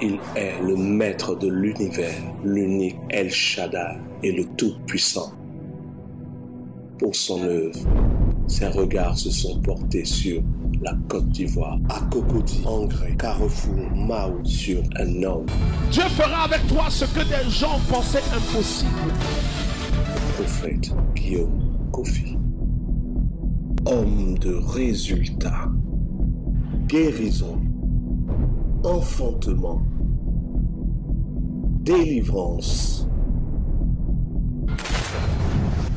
Il est le maître de l'univers, l'unique El Shaddai et le Tout-Puissant. Pour son œuvre, ses regards se sont portés sur la Côte d'Ivoire, à Cocody, Angré, Carrefour, Mao, sur un homme. Dieu fera avec toi ce que des gens pensaient impossible. Prophète Guillaume Kofi. Homme de résultats, guérison, enfantement, délivrance.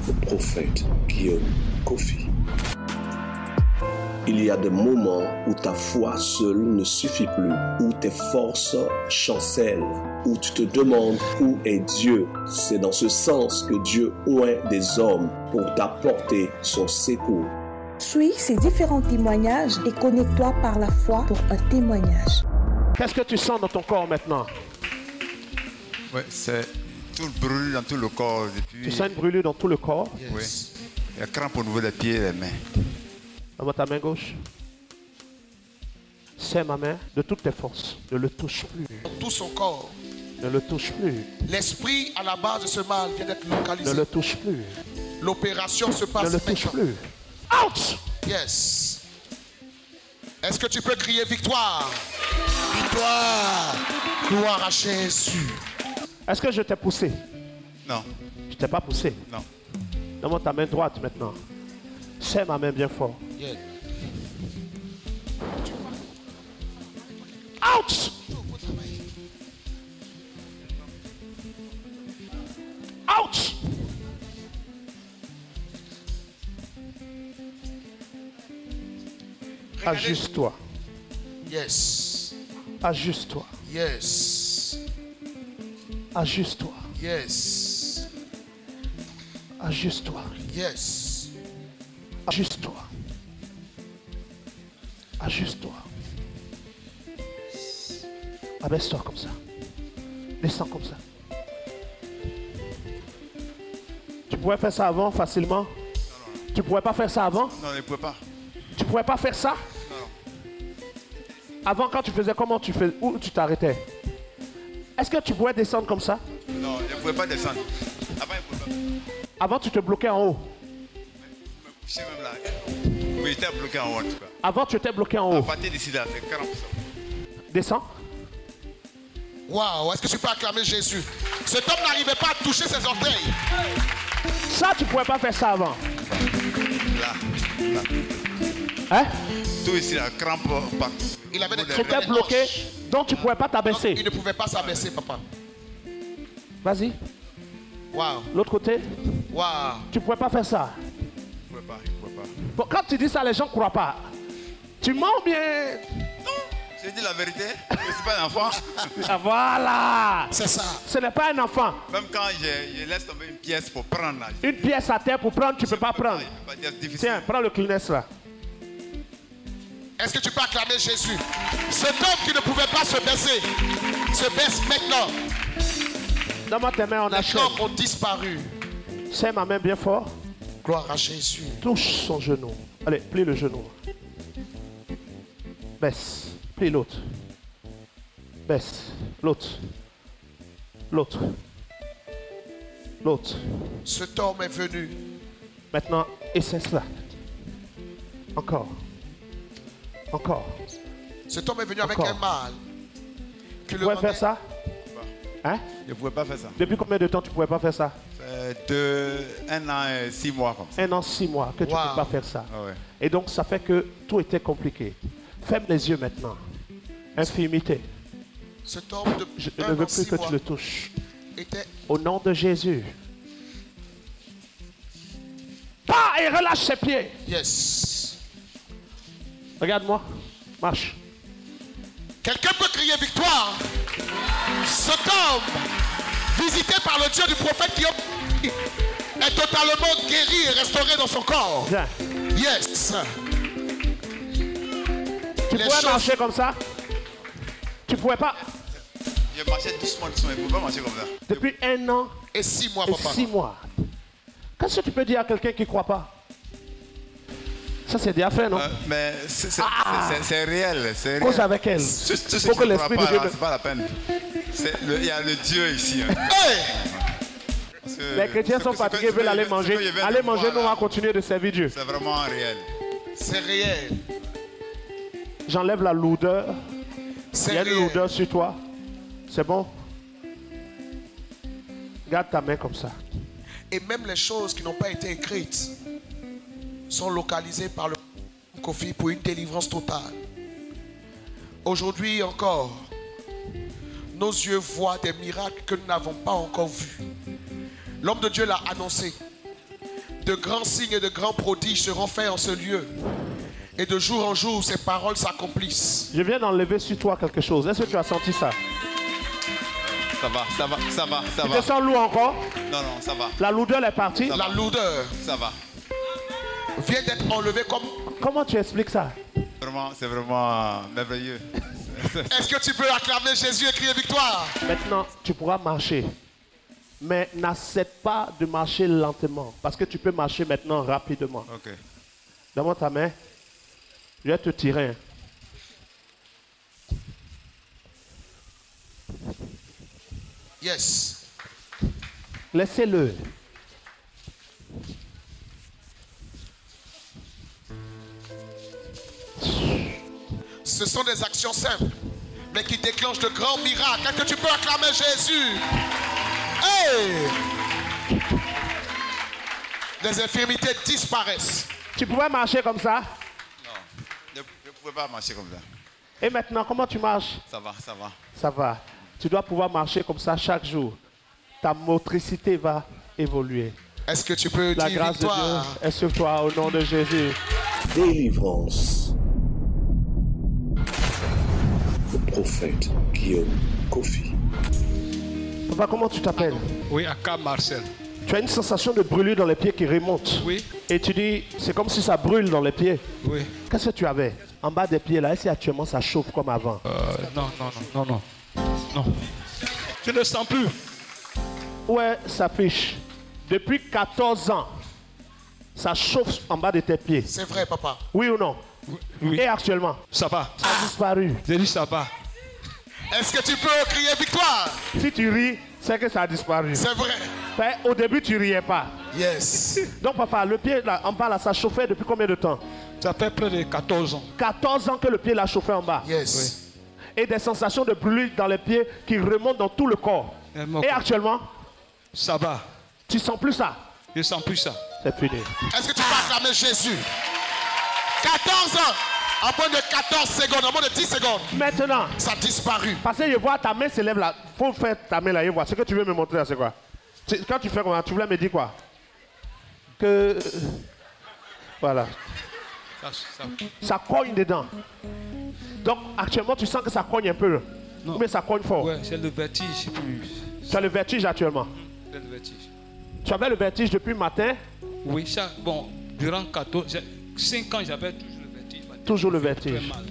Le prophète Guillaume Kofi. Il y a des moments où ta foi seule ne suffit plus, où tes forces chancellent, où tu te demandes où est Dieu. C'est dans ce sens que Dieu oint des hommes pour t'apporter son secours. Suis ces différents témoignages et connecte-toi par la foi pour un témoignage. Qu'est-ce que tu sens dans ton corps maintenant? Oui, c'est tout brûlé dans tout le corps. Depuis... Tu sens une brûlure dans tout le corps? Yes. Oui. Il y a crampe au niveau des pieds et des mains. Dans ta main gauche. Serre ma main de toutes tes forces. Ne le touche plus. Dans tout son corps. Ne le touche plus. L'esprit à la base de ce mal vient d'être localisé. Ne le touche plus. L'opération se passe maintenant. Ne le touche plus. Out! Yes. Est-ce que tu peux crier victoire? Victoire! Gloire à Jésus. Est-ce que je t'ai poussé? Non. Je t'ai pas poussé? Non. Donne-moi ta main droite maintenant. Serre ma main bien fort. Yeah. Out! Out! Ajuste-toi. Yes. Ajuste-toi. Yes. Ajuste-toi. Yes. Ajuste-toi. Yes. Ajuste-toi. Ajuste-toi. Abaisse-toi comme ça. Descends comme ça. Tu pouvais faire ça avant facilement? Tu pouvais pas faire ça avant? Non, je ne pouvais pas. Tu pouvais pas faire ça? Non. Avant, quand tu faisais comment tu faisais? Où tu t'arrêtais? Est-ce que tu pouvais descendre comme ça? Non, je ne pouvais pas descendre. Avant, je ne pouvais pas. Avant, tu te bloquais en haut. Je me couchais même là. Oui, j'étais bloqué en haut en tout cas. Avant, tu étais bloqué en haut. À partir d'ici là, c'est 40%. Descends. Waouh, est-ce que tu peux acclamer Jésus? Cet homme n'arrivait pas à toucher ses orteils. Ça, tu pouvais pas faire ça avant. Là, là. Hein? Tout ici, la crampe partout. Il avait des C'était bloqué, donc tu pouvais pas t'abaisser. Il ne pouvait pas s'abaisser, papa. Vas-y. Waouh. L'autre côté. Waouh. Tu pouvais pas faire ça. Je ne pouvais pas, je ne pouvais pas. Bon, quand tu dis ça, les gens ne croient pas. Tu mens bien. Je dis la vérité, je ne suis pas un enfant. Ah, voilà. C'est ça. Ce n'est pas un enfant. Même quand je laisse tomber une pièce pour prendre là. Une pièce à terre pour prendre, tu ne peux pas prendre. C'est difficile. Tiens, prends le Kleenex là. Est-ce que tu peux acclamer Jésus? Cet homme qui ne pouvait pas se baisser, se baisse maintenant. Donne-moi tes mains, on Les achète. corps ont disparu. Serre ma main bien fort. Gloire à Jésus. Touche son genou. Allez, plie le genou. Baisse. Plie l'autre. Baisse. L'autre. L'autre. L'autre. Cet homme est venu. Maintenant, essaie cela. Encore. Encore. Cet homme est venu avec Encore. un mal. Tu pouvais faire ça? Hein? Je ne pouvais pas faire ça. Depuis combien de temps tu ne pouvais pas faire ça? Un an et 6 mois comme ça. 1 an, 6 mois que tu ne Wow. peux pas faire ça. Ah ouais. Et donc, ça fait que tout était compliqué. Ferme les yeux maintenant. Infirmité. Cet homme de Je un ne veux an, plus 6 que mois tu le touches. était... Au nom de Jésus. Pas et relâche ses pieds. Yes. Regarde-moi. Marche. Quelqu'un peut crier victoire. Cet homme, visité par le Dieu du prophète qui est totalement guéri et restauré dans son corps. Viens. Yes. Tu Les pouvais choses- marcher comme ça? Tu pouvais pas? Je marchais doucement, doucement. Je ne pouvais pas marcher comme ça. Depuis 1 an Et 6 mois, et papa. 6 mois. Qu'est-ce que tu peux dire à quelqu'un qui ne croit pas? Ça, c'est déjà fait, non? Mais c'est réel. C'est Cause réel. avec elle. Tout ce Faut que qui ne l'Esprit croit de Dieu... pas, là, c'est pas la peine. Il y a le Dieu ici. Hein. Les chrétiens sont fatigués, veulent aller manger. Allez manger, nous on va continuer de servir Dieu. C'est vraiment réel. C'est réel. J'enlève la lourdeur. Il C'est y a une réel. lourdeur sur toi. C'est bon? Garde ta main comme ça. Et même les choses qui n'ont pas été écrites sont localisées par le Kofi pour une délivrance totale. Aujourd'hui encore, nos yeux voient des miracles que nous n'avons pas encore vus. L'homme de Dieu l'a annoncé. De grands signes et de grands prodiges seront faits en ce lieu. Et de jour en jour, ces paroles s'accomplissent. Je viens d'enlever sur toi quelque chose. Est-ce que tu as senti ça? Ça va. Tu te sens lourd encore? Non, ça va. La lourdeur est partie? La lourdeur Ça va. vient d'être enlevée comme... Comment tu expliques ça? C'est vraiment merveilleux. Est-ce que tu peux acclamer Jésus et crier victoire? Maintenant, tu pourras marcher. Mais n'accepte pas de marcher lentement. Parce que tu peux marcher maintenant rapidement. Ok. Donne-moi ta main. Je vais te tirer. Yes. Laissez-le. Ce sont des actions simples, mais qui déclenchent de grands miracles. Est-ce que tu peux acclamer Jésus? Hey! Des infirmités disparaissent. Tu pouvais marcher comme ça? Non, je ne pouvais pas marcher comme ça. Et maintenant, comment tu marches? Ça va. Ça va. Tu dois pouvoir marcher comme ça chaque jour. Ta motricité va évoluer. Est-ce que tu peux La dire grâce de victoire? Dieu est sur toi au nom de Jésus. Délivrance. Le prophète Guillaume Kofi. Papa, comment tu t'appelles? Oui, Aka Marcel. Tu as une sensation de brûlure dans les pieds qui remonte. Oui, Et tu dis, c'est comme si ça brûle dans les pieds. oui. Qu'est-ce que tu avais en bas des pieds là? Est-ce qu'actuellement ça chauffe comme avant? Non. Je ne sens plus. Ouais, ça fiche. Depuis 14 ans, ça chauffe en bas de tes pieds. C'est vrai, papa. Oui ou non? Oui. Et actuellement, Ça va. ça a disparu. J'ai dit ça va. Est-ce que tu peux crier victoire? Si tu ris, c'est que ça a disparu. C'est vrai. Ben, au début, tu riais pas. Yes. Donc, papa, le pied là, en bas, là, ça chauffait depuis combien de temps? Ça fait près de 14 ans. 14 ans que le pied l'a chauffé en bas. Yes. Et des sensations de brûlure dans les pieds qui remontent dans tout le corps. Et actuellement, Ça va. tu sens plus ça. Je ne sens plus ça. C'est fini. Est-ce que tu peux acclamer Jésus? 14 ans. En moins de 14 secondes, en moins de 10 secondes, Maintenant, ça a disparu. parce que je vois ta main s'élève là. Faut faire ta main là, je vois. Ce que tu veux me montrer là, c'est quoi? Quand tu fais comment? Tu voulais me dire quoi? Que... Voilà. Ça cogne dedans. Donc, actuellement, tu sens que ça cogne un peu. Non. Mais ça cogne fort. Ouais, c'est le vertige. Tu as le vertige actuellement. C'est le vertige. Tu avais le vertige depuis le matin. Oui, durant 5 ans, j'avais toujours le vertige. Toujours le Très vertige. mal.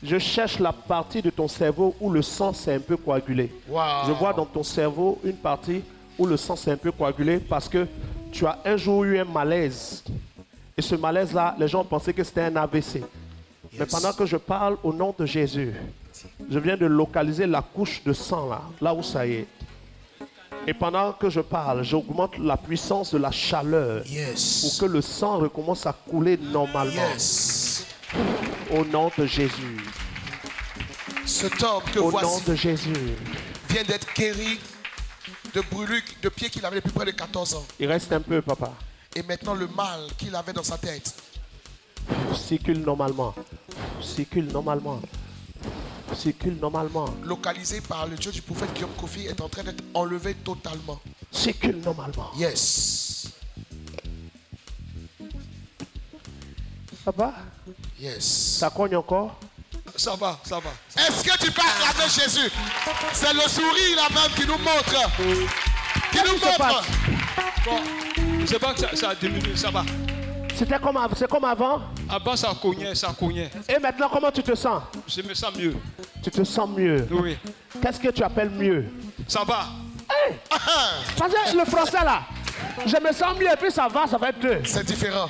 Je cherche la partie de ton cerveau où le sang s'est un peu coagulé. Wow. Je vois dans ton cerveau une partie où le sang s'est un peu coagulé parce que tu as un jour eu un malaise. Et ce malaise-là, les gens pensaient que c'était un AVC. Mais pendant que je parle au nom de Jésus, je viens de localiser la couche de sang là où ça y est. Et pendant que je parle, j'augmente la puissance de la chaleur Yes. pour que le sang recommence à couler normalement. Yes. Au nom de Jésus. Cet homme que Au nom voici de Jésus. vient d'être guéri de brûlures de pieds qu'il avait depuis près de 14 ans. Il reste un peu, papa. Et maintenant, le mal qu'il avait dans sa tête Circule normalement. Circule normalement. Circule normalement. localisé par le Dieu du prophète Guillaume Kofi est en train d'être enlevé totalement. Circule normalement. Yes. Papa, Yes. ça cogne encore? Ça va. Est-ce que tu peux acclamer Jésus? C'est le sourire là même qui nous montre. Qui nous se passe? montre. Bon, c'est pas que ça a diminué, ça va. C'est comme avant? Avant, ça cognait. Et maintenant, comment tu te sens? Je me sens mieux. Tu te sens mieux. Oui. Qu'est-ce que tu appelles mieux? Ça va. Parce que le français là, Je me sens mieux et puis ça va être 2. C'est différent.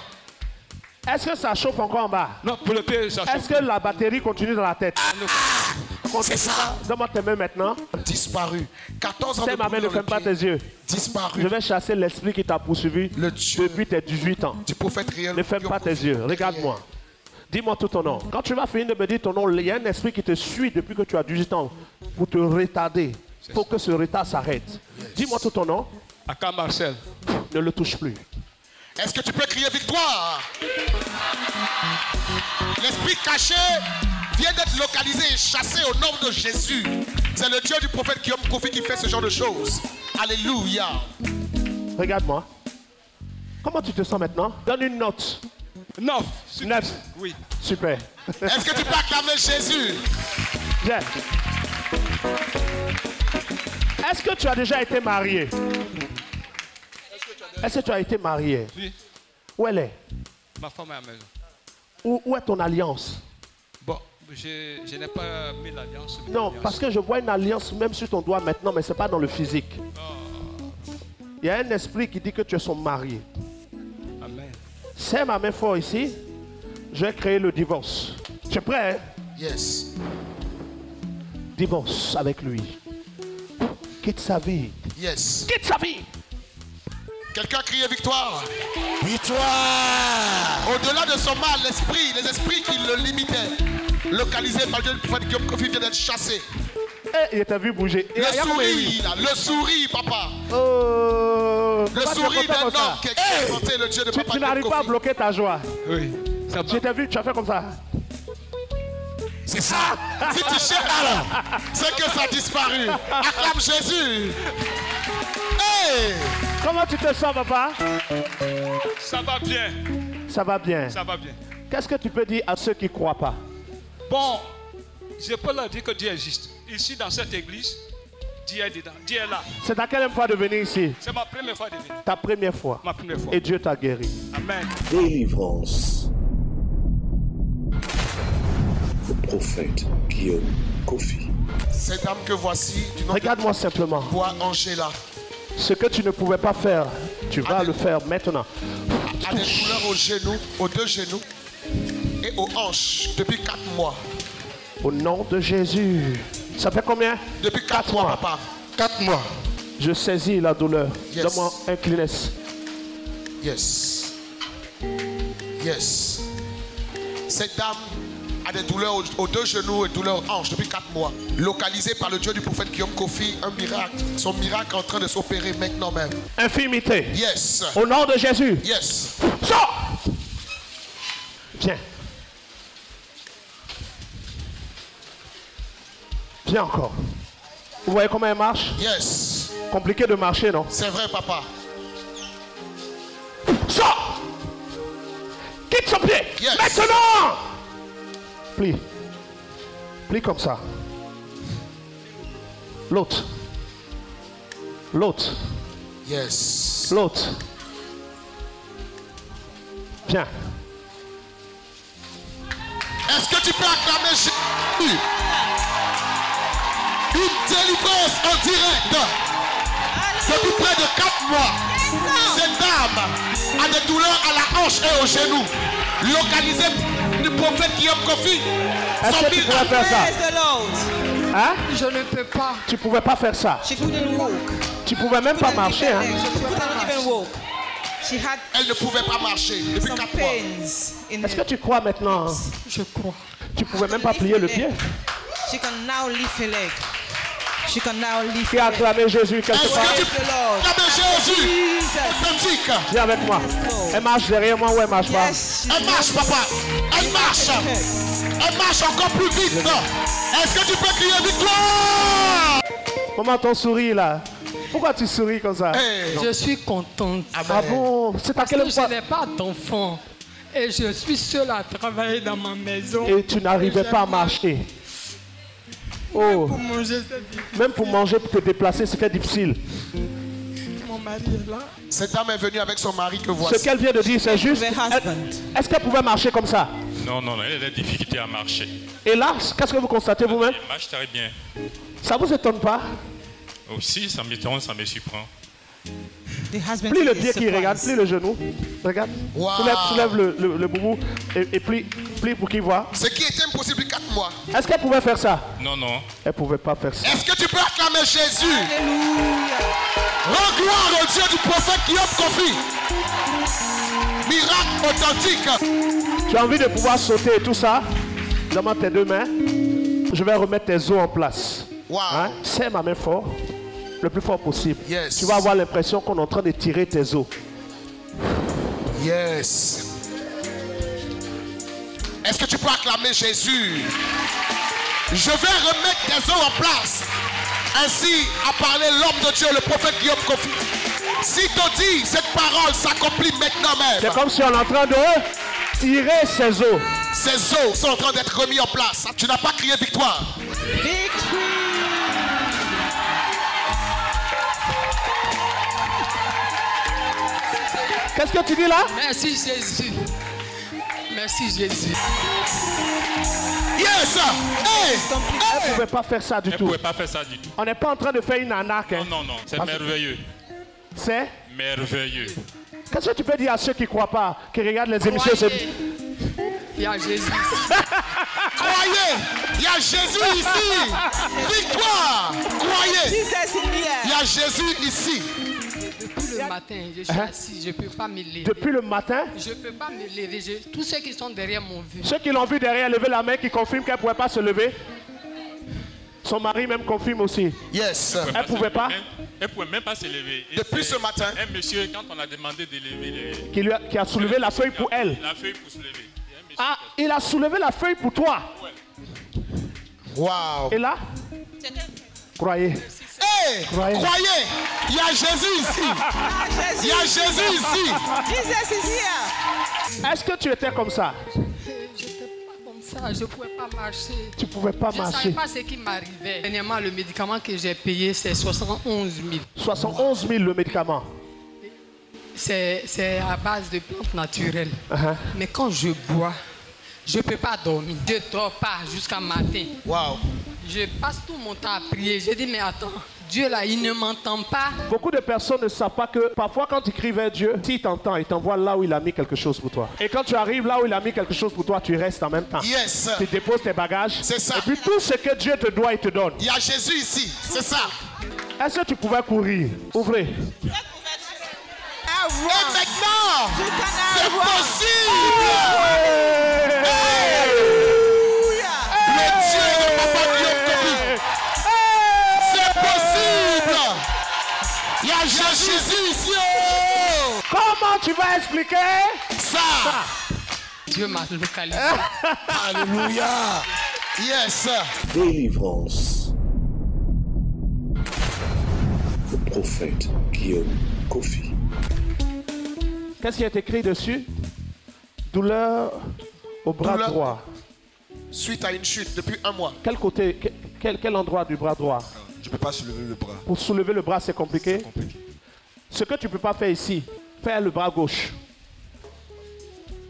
Est-ce que ça chauffe encore en bas? Non, pour le pied, ça Est-ce que la batterie continue dans la tête? C'est ça. Donne-moi tes mains maintenant. Disparu. 14 ans de C'est ma main, ne douleur dans ferme le pas pied. tes yeux. Disparu. Je vais chasser l'esprit qui t'a poursuivi Le Dieu depuis tes 18 ans. du prophète réel. Ne ferme pas tes yeux. Regarde-moi. Dis-moi tout ton nom. Quand tu vas finir de me dire ton nom, il y a un esprit qui te suit depuis que tu as 18 ans pour te retarder. Pour que ce retard s'arrête. Dis-moi tout ton nom. Aka Marcel. Ne le touche plus. Est-ce que tu peux crier victoire? L'esprit caché vient d'être localisé et chassé au nom de Jésus. C'est le Dieu du prophète Guillaume Kofi qui fait ce genre de choses. Alléluia. Regarde-moi. Comment tu te sens maintenant? Donne une note. 9. 9. Oui. Super. Est-ce que tu peux acclamer Jésus? Bien. Est-ce que tu as déjà été marié? Est-ce que tu as été marié? Oui. Où elle est? Ma femme est à la maison. Où est ton alliance? Bon, je n'ai pas mis l'alliance. Non, parce que je vois une alliance même sur ton doigt maintenant, mais ce n'est pas dans le physique. Il y a un esprit qui dit que tu es son mari. Amen. C'est ma main fort ici. Je vais créer le divorce. Tu es prêt? Hein? Yes. Divorce avec lui. Quitte sa vie. Yes. Quitte sa vie. Quelqu'un crie victoire. Victoire! Au-delà de son mal, les esprits qui le limitaient, localisés par Dieu du prophète Guillaume Kofi, viennent d'être chassés. Eh, il t'a vu bouger. Le sourire, là, le sourire, papa. Le Pourquoi tu es sourire content d'un comme ça? homme qui a expérimenté le Dieu de papa Tu Guillaume n'arrives pas à Kofi. bloquer ta joie. Oui. Ça Je va. t'ai vu, tu as fait comme ça. C'est ça. Si tu cherches, c'est que ça a disparu. Acclame Jésus. Hey! Comment tu te sens, papa? Ça va bien. Ça va bien. Ça va bien. Qu'est-ce que tu peux dire à ceux qui ne croient pas? Bon, je peux leur dire que Dieu existe. Ici, dans cette église, Dieu est dedans. Dieu est là. C'est ta quelle fois de venir ici? C'est ma première fois de venir. Ta première fois. Ma première fois. Et Dieu t'a guéri. Amen. Délivrance. Le prophète Guillaume Kofi. Cette dame que voici, du nom Regarde-moi simplement. de Bois Angela, Ce que tu ne pouvais pas faire, tu vas le faire maintenant. a des douleurs aux genoux, aux deux genoux et aux hanches depuis 4 mois. Au nom de Jésus. Ça fait combien? Depuis 4 mois, papa. 4 mois. Je saisis la douleur. Yes. Donne-moi un Kleenex. Yes. Yes. Cette dame a des douleurs aux deux genoux et douleurs aux hanches depuis 4 mois. Localisée par le Dieu du prophète Guillaume Kofi, un miracle. Son miracle est en train de s'opérer maintenant même. Infimité. Yes. Au nom de Jésus. Yes. Sors! Viens. Viens encore. Vous voyez comment elle marche? Yes. Compliqué de marcher, non? C'est vrai, papa. Sors! Quitte son pied! Yes. Maintenant! Plie. Plie comme ça. L'autre. L'autre. Yes. L'autre. Viens. Est-ce que tu peux acclamer Jésus? Une délivrance en direct. Depuis près de 4 mois, cette dame a des douleurs à la hanche et aux genoux. Localisée du prophète Guillaume Kofi. Est-ce que tu pourrais faire ça? Praise the Lord. Hein? Je ne peux pas. Tu pouvais pas faire ça. She couldn't walk. Tu pouvais même pas marcher. Hein? She couldn't even walk. She had Elle ne pouvait pas marcher depuis some 4 mois. pains in Est-ce que her. tu crois maintenant? Hein? Je crois. Tu pouvais même pas plier le pied. She can now lift her leg. She can now lift Qui a her leg. acclamé Jésus quelque Est-ce part? que tu Praise peux the Lord. acclamer Jésus? Jesus. Authentique. Viens avec moi. Elle marche derrière moi ou elle marche pas? Yes, she's Elle marche, papa. Elle marche. Elle marche encore plus vite. Est-ce que tu peux crier victoire? Comment ton sourire là? Pourquoi tu souris comme ça? Hey. Je suis contente. Ah bon? C'est à Parce que quelle je fois? n'ai pas d'enfant. Et je suis seule à travailler dans ma maison. Et tu n'arrivais pas à marcher. Oh, Pour manger, c'est difficile. même pour manger, pour te déplacer, c'était difficile. Mon mari est là. Cette dame est venue avec son mari que Ce voici. qu'elle vient de dire, c'est juste. Her husband. Est-ce qu'elle pouvait marcher comme ça? Non, non, non, elle a des difficultés à marcher. Et là, qu'est-ce que vous constatez vous-même? Elle marche très bien. Ça vous étonne pas? Aussi, ça m'étonne, ça me surprend. The husband Plie le is pied qui regarde, surprised. plie le genou. Regarde. Wow. Soulève le boubou et plie pour qu'il voit. Ce qui était impossible depuis 4 mois. Est-ce qu'elle pouvait faire ça? Non, non. Elle pouvait pas faire ça. Est-ce que tu peux acclamer Jésus? Alléluia. Rends gloire au Dieu du prophète Guillaume Kofi. Miracle authentique. Tu as envie de pouvoir sauter et tout ça? Donne-moi tes deux mains. Je vais remettre tes os en place. Wow. Hein? Serre ma main fort. Le plus fort possible. Yes. Tu vas avoir l'impression qu'on est en train de tirer tes os. Yes. Est-ce que tu peux acclamer Jésus? Je vais remettre tes os en place. Ainsi a parlé l'homme de Dieu, le prophète Guillaume Kofi. Si te dit, cette parole s'accomplit maintenant C'est même. comme si on est en train de tirer ses os. Ces os sont en train d'être remis en place. Tu n'as pas crié victoire. Victory. Qu'est-ce que tu dis là? Merci Jésus. Merci Jésus. Yes! Hey! Elle ne pouvait pas faire ça du Elle ne tout. pouvait pas faire ça du tout. On n'est pas en train de faire une arnaque. Hein. Non, non, non. C'est Parce- merveilleux. C'est? Merveilleux. Qu'est-ce que tu peux dire à ceux qui ne croient pas, qui regardent les émissions? Croyez. Il y a Jésus. Croyez! Il y a Jésus ici! Victoire! Croyez! Jesus in here. Il y a Jésus ici! Depuis le matin, je suis assis, je ne peux pas me lever. Depuis le matin, Je ne peux pas me lever. Tous ceux qui sont derrière m'ont vu. ceux qui l'ont vu derrière lever la main, qui confirment qu'elle ne pouvait pas se lever. Son mari même confirme aussi. Yes! Elle ne pouvait pas. Elle ne pouvait même pas se lever. Et Depuis c'est ce matin. Un monsieur, quand on a demandé de lever Qui a soulevé la feuille pour elle. la feuille pour se lever. Il y a un monsieur Ah, il a soulevé la feuille pour toi. Wow! Et là, croyez. Hey! Croyez. Croyez! Il y a Jésus ici! Il y a Jésus ici! Jesus is here. Est-ce que tu étais comme ça? Je n'étais pas comme ça, je ne pouvais pas marcher. Tu ne pouvais pas Je ne savais marcher. pas ce qui m'arrivait. Dernièrement, le médicament que j'ai payé, c'est 71 000. 71 000 le médicament. C'est à base de plantes naturelles. Uh-huh. Mais quand je bois, je ne peux pas dormir. Je ne dors pas jusqu'à matin. Wow! Je passe tout mon temps à prier. Je dis, mais attends, Dieu là, il ne m'entend pas. Beaucoup de personnes ne savent pas que parfois quand tu cries vers Dieu, s'il t'entend, il t'envoie là où il a mis quelque chose pour toi. Et quand tu arrives là où il a mis quelque chose pour toi, tu restes en même temps. Yes! Tu déposes tes bagages. C'est ça. Et puis tout ce que Dieu te doit, il te donne. Il y a Jésus ici! C'est ça! Est-ce que tu pouvais courir? Ouvrez. Et maintenant! You can C'est run. possible! Le Dieu de Papa Guillaume Kofi! C'est possible! Il y a Jésus ici! Oh! Comment tu vas expliquer Ça! Dieu m'a localisé. Alléluia! Yes! Délivrance. Le prophète Guillaume Kofi. Qu'est-ce qui est écrit dessus? Douleur au bras Douleur. droit. Suite à une chute depuis 1 mois. Quel côté, quel endroit du bras droit? Je ne peux pas soulever le bras. Pour soulever le bras, c'est compliqué. C'est compliqué. Ce que tu ne peux pas faire ici, faire le bras gauche.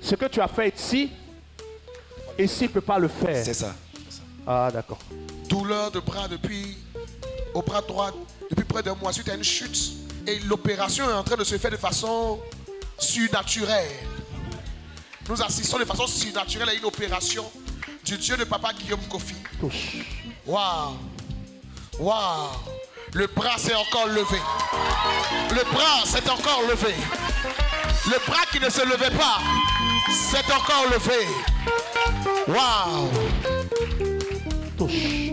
Ce que tu as fait ici, ici, tu ne peux pas le faire. C'est ça. Ah, d'accord. Douleur de bras au bras droit depuis près d'un mois suite à une chute. Et l'opération est en train de se faire de façon surnaturelle. Nous assistons de façon surnaturelle à une opération du Dieu de Papa Guillaume Kofi. Touche. Waouh! Waouh! Le bras s'est encore levé. Le bras s'est encore levé. Le bras qui ne se levait pas s'est encore levé. Waouh! Touche.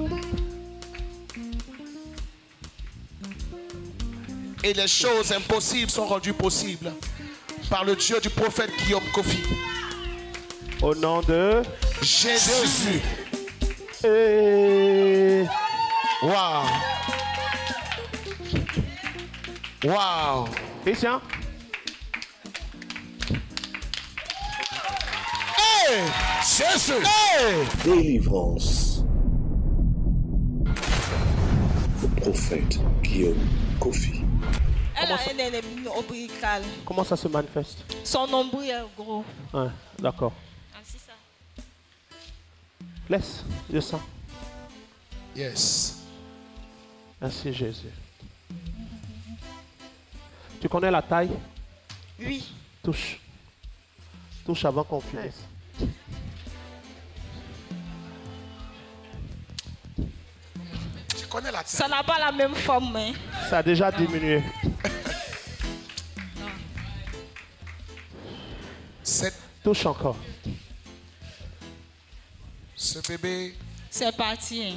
Et les choses impossibles sont rendues possibles par le Dieu du prophète Guillaume Kofi. Au nom de Jésus. Et... Waouh! Waouh! Christian, Hey! Jésus! Hey! Délivrance. Le prophète Guillaume Kofi. Elle a un ennemi ombilical. comment ça se manifeste? Son nombril est gros. Ouais, d'accord. Ah, c'est ça. Laisse, je sens. Yes. Merci Jésus. Tu connais la taille? Oui. Touche. Touche avant qu'on finisse. Tu connais la taille? Ça n'a pas la même forme. Hein. Ça a déjà diminué. Touche encore. Ce bébé... C'est parti. Hein.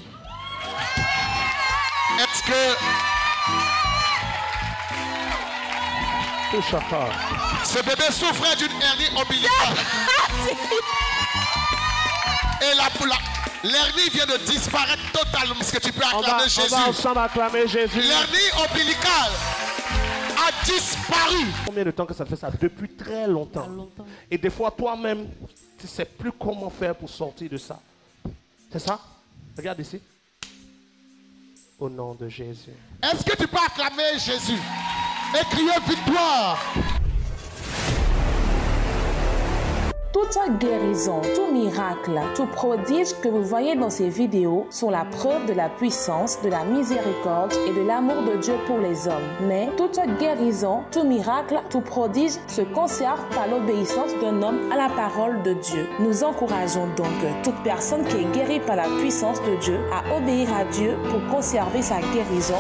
Est-ce que... Touche encore. Ce bébé souffrait d'une hernie ombilicale. Et l'hernie vient de disparaître totalement. Est-ce que tu peux acclamer Jésus? On va ensemble acclamer Jésus. L'hernie ombilicale a disparu. Combien de temps que ça fait ça? Depuis très longtemps. Et des fois, toi-même, tu ne sais plus comment faire pour sortir de ça. C'est ça? Regarde ici. Au nom de Jésus. Est-ce que tu peux acclamer Jésus et crier victoire? Toute guérison, tout miracle, tout prodige que vous voyez dans ces vidéos sont la preuve de la puissance, de la miséricorde et de l'amour de Dieu pour les hommes. Mais toute guérison, tout miracle, tout prodige se conserve par l'obéissance d'un homme à la parole de Dieu. Nous encourageons donc toute personne qui est guérie par la puissance de Dieu à obéir à Dieu pour conserver sa guérison.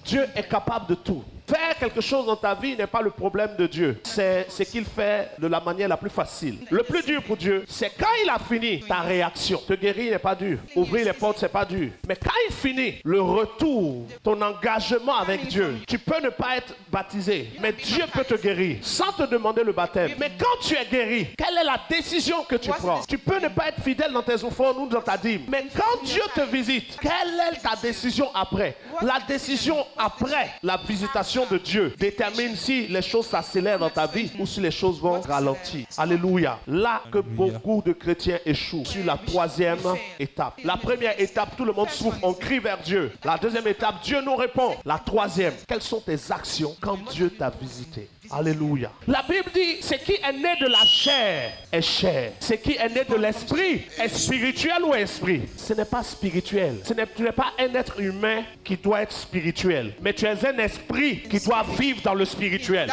Dieu est capable de tout. Faire quelque chose dans ta vie n'est pas le problème de Dieu. C'est ce qu'il fait de la manière la plus facile. Le plus dur pour Dieu, c'est quand il a fini, ta réaction. Te guérir n'est pas dur. Ouvrir les portes, c'est pas dur. Mais quand il finit, le retour, ton engagement avec Dieu, tu peux ne pas être baptisé, mais Dieu peut te guérir sans te demander le baptême. Mais quand tu es guéri, quelle est la décision que tu prends? Tu peux ne pas être fidèle dans tes offrandes ou dans ta dîme. Mais quand Dieu te visite, quelle est ta décision après? La décision après la visitation de Dieu détermine si les choses s'accélèrent dans ta vie ou si les choses vont ralentir. Alléluia. Là que beaucoup de chrétiens échouent sur la troisième étape. La première étape, tout le monde souffre, on crie vers Dieu. La deuxième étape, Dieu nous répond. La troisième, quelles sont tes actions quand Dieu t'a visité? Alléluia. La Bible dit, ce qui est né de la chair est chair. Ce qui est né de l'esprit est spirituel ou esprit? Ce n'est pas spirituel. Tu n'es pas un être humain qui doit être spirituel. Mais tu es un esprit qui doit vivre dans le spirituel.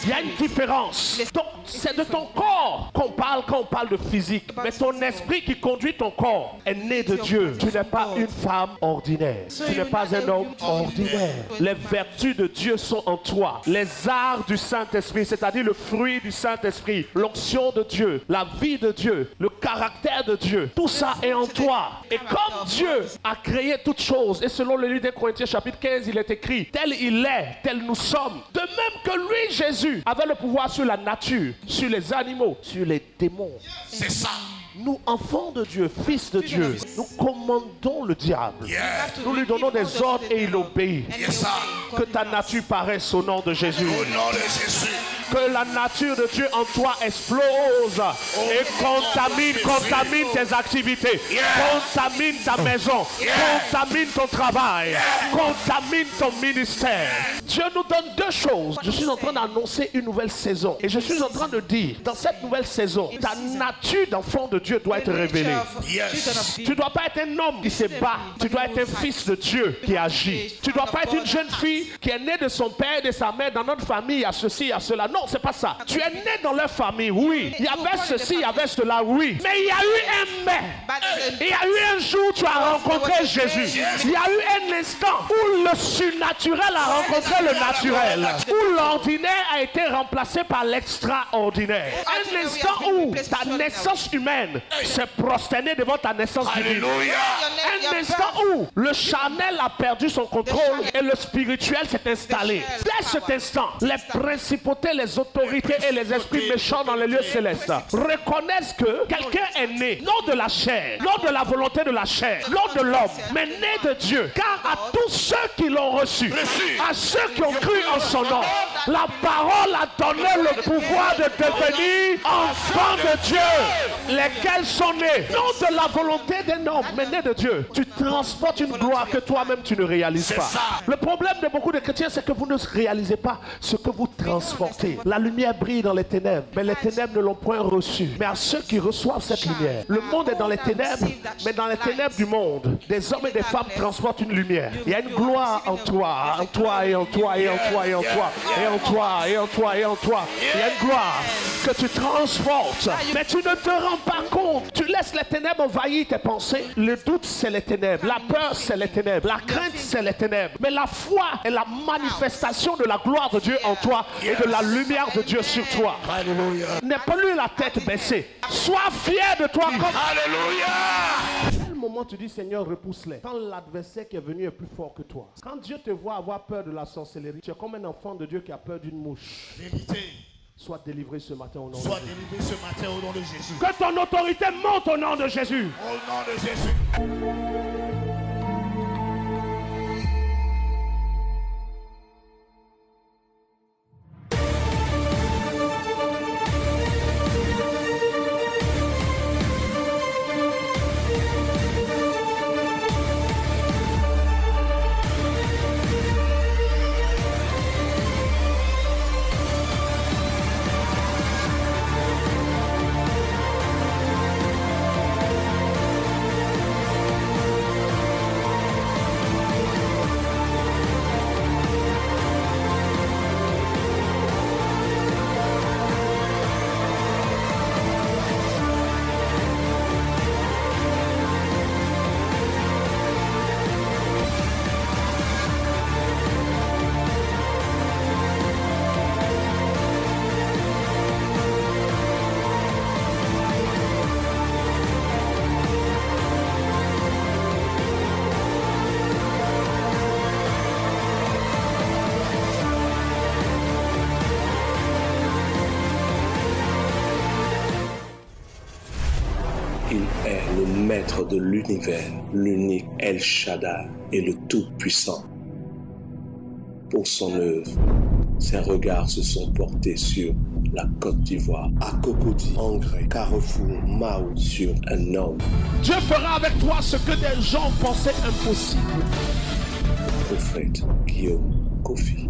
Il y a une différence. Donc, c'est de ton corps qu'on parle quand on parle de physique. Mais ton esprit qui conduit ton corps est né de Dieu. Tu n'es pas une femme ordinaire. Tu n'es pas un homme ordinaire. Les vertus de Dieu sont en toi. Les arts du Saint-Esprit, c'est-à-dire le fruit du Saint-Esprit, l'onction de Dieu, la vie de Dieu, le caractère de Dieu, tout ça est en toi. Et comme Dieu a créé toutes choses, et selon le livre des Corinthiens chapitre 15, il est écrit, tel il est, tel nous sommes. De même que lui, Jésus, avait le pouvoir sur la nature, sur les animaux, sur les démons. C'est ça. Nous, enfants de Dieu, fils de Dieu, nous commandons le diable. Nous lui donnons des ordres et il obéit. Que ta nature paraisse au nom de Jésus. Au nom de Jésus. Que la nature de Dieu en toi explose et contamine tes activités, contamine ta maison, contamine ton travail, contamine ton ministère. Dieu nous donne deux choses. Je suis en train d'annoncer une nouvelle saison et je suis en train de dire, dans cette nouvelle saison, ta nature d'enfant de Dieu doit être révélée. Tu ne dois pas être un homme qui se bat, tu dois être un fils de Dieu qui agit. Tu ne dois pas être une jeune fille qui est née de son père et de sa mère. Dans notre famille, il y a ceci, il y a cela. Non, c'est pas ça. Tu es né dans leur famille, oui. Il y avait ceci, il y avait cela, oui. Mais il y a eu un mais. Il y a eu un jour où tu as rencontré Jésus. Il y a eu un instant où le surnaturel a rencontré le naturel. Où l'ordinaire a été remplacé par l'extraordinaire. Un instant où ta naissance humaine s'est prosternée devant ta naissance divine. Un instant où le charnel a perdu son contrôle et le spirituel s'est installé. Dès cet instant, les principautés, les autorités et les esprits méchants dans les lieux célestes reconnaissent que quelqu'un est né, non de la chair, non de la volonté de la chair, non de l'homme, mais né de Dieu. Car à tous ceux qui l'ont reçu, à ceux qui ont cru en son nom, la parole a donné le pouvoir de devenir enfants de Dieu, lesquels sont nés, non de la volonté d'un homme, mais nés de Dieu. Tu transpires transporte une gloire que toi-même tu ne réalises C'est pas. ça. Le problème de beaucoup de chrétiens, c'est que vous ne réalisez pas ce que vous transportez. La lumière brille dans les ténèbres, mais les ténèbres ne l'ont point reçue. Mais à ceux qui reçoivent cette lumière, le monde est dans les ténèbres, mais dans les ténèbres du monde, des hommes et des femmes transportent une lumière. Il y a une gloire en toi, en toi et en toi et en toi et en toi et en toi et en toi et en toi. Il y a une gloire que tu transportes, mais tu ne te rends pas compte. Tu laisses les ténèbres envahir tes pensées. Le doute, c'est les ténèbres. La peur, c'est les ténèbres. La crainte, c'est les ténèbres. Mais la foi est la manifestation de la gloire de Dieu en toi et de la lumière de Dieu sur toi. Alléluia. N'aie pas lui la tête baissée. Sois fier de toi comme... Alléluia. À quel moment tu dis Seigneur, repousse-les? Quand l'adversaire qui est venu est plus fort que toi. Quand Dieu te voit avoir peur de la sorcellerie, tu es comme un enfant de Dieu qui a peur d'une mouche. Vérité. Sois délivré ce matin au nom de Sois Jésus. délivré ce matin au nom de Jésus. Que ton autorité monte au nom de Jésus. Au nom de Jésus. Il est le maître de l'univers, l'unique El Shaddai et le Tout-Puissant. Pour son œuvre, ses regards se sont portés sur la Côte d'Ivoire, à Cocody, Angré, Carrefour, Mao, sur un homme. Dieu fera avec toi ce que des gens pensaient impossible. Le prophète Guillaume Kofi.